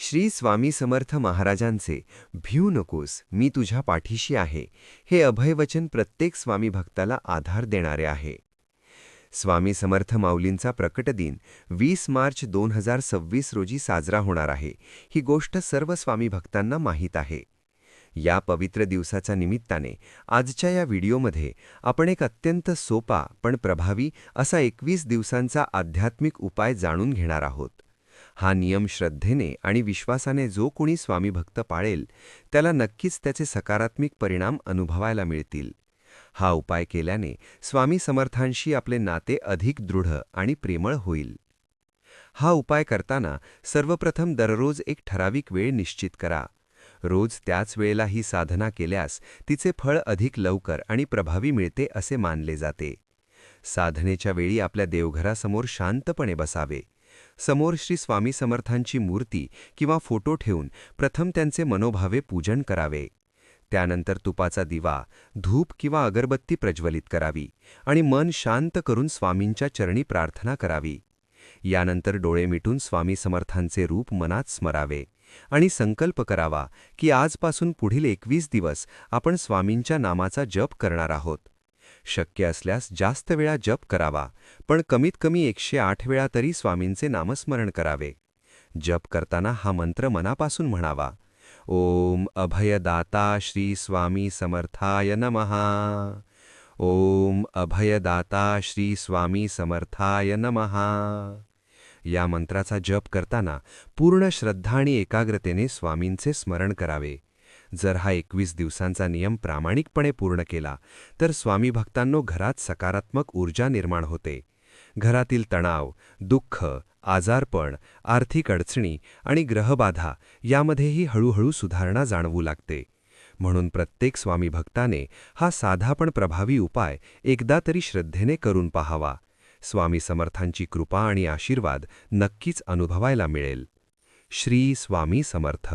श्री स्वामी समर्थ महाराजांचे भिऊ नकोस मी तुझ्या पाठीशी आहे हे अभयवचन प्रत्येक स्वामी भक्ताला आधार देणारे आहे. स्वामी समर्थ माऊलींचा प्रकट दिन 20 मार्च 2026 रोजी साजरा होणार आहे. ही गोष्ट सर्व स्वामी भक्तांना माहीत आहे. या पवित्र दिवसाच्या निमित्ताने आजच्या या व्हिडिओमध्ये आपण एक अत्यंत सोपा पण प्रभावी असा 21 दिवसांचा आध्यात्मिक उपाय जाणून घेणार आहोत. हा नियम श्रद्धेने आणि विश्वासाने जो कोणी स्वामी भक्त पाळेल त्याला नक्कीच त्याचे सकारात्मक परिणाम अनुभवायला मिळतील. हा उपाय केल्याने स्वामी समर्थांशी आपले नाते अधिक दृढ आणि प्रेमळ होईल. हा उपाय करताना सर्वप्रथम दररोज एक ठराविक वेळ निश्चित करा. रोज त्याच वेळेला ही साधना केल्यास तिचे फळ अधिक लवकर आणि प्रभावी मिळते असे मानले जाते. साधनेच्या वेळी आपल्या देवघरासमोर शांतपणे बसावे. समोर श्री स्वामी समर्थांची मूर्ती किंवा फोटो ठेवून प्रथम त्यांचे मनोभावे पूजन करावे. त्यानंतर तुपाचा दिवा, धूप किंवा अगरबत्ती प्रज्वलित करावी आणि मन शांत करून स्वामींच्या चरणी प्रार्थना करावी. यानंतर डोळे मिटून स्वामी समर्थांचे रूप मनात स्मरावे आणि संकल्प करावा की आजपासून पुढील 21 दिवस आपण स्वामींच्या नामाचा जप करणार आहोत. शक्य असल्यास जास्त वेळा जप करावा, पण कमीत कमी 108 वेळा तरी स्वामींचे नामस्मरण करावे. जप करताना हा मंत्र मनापासून म्हणावा: ओम अभयदाता श्री स्वामी समर्थाय नमः. ओम अभयदाता श्री स्वामी समर्थाय नमः. या मंत्राचा जप करताना पूर्ण श्रद्धा आणि एकाग्रतेने स्वामींचे स्मरण करावे. जर हा 21 दिवसांचा नियम प्रामाणिकपणे पूर्ण केला तर स्वामी भक्तांनो घरात सकारात्मक ऊर्जा निर्माण होते. घरातील तणाव, दुःख, आजारपण, आर्थिक अडचणी आणि ग्रहबाधा यामध्येही हळूहळू सुधारणा जाणवू लागते. म्हणून प्रत्येक स्वामी भक्ताने हा साधा पण प्रभावी उपाय एकदा तरी श्रद्धेने करून पाहावा. स्वामी समर्थांची कृपा आणि आशीर्वाद नक्कीच अनुभवायला मिळेल. श्री स्वामी समर्थ.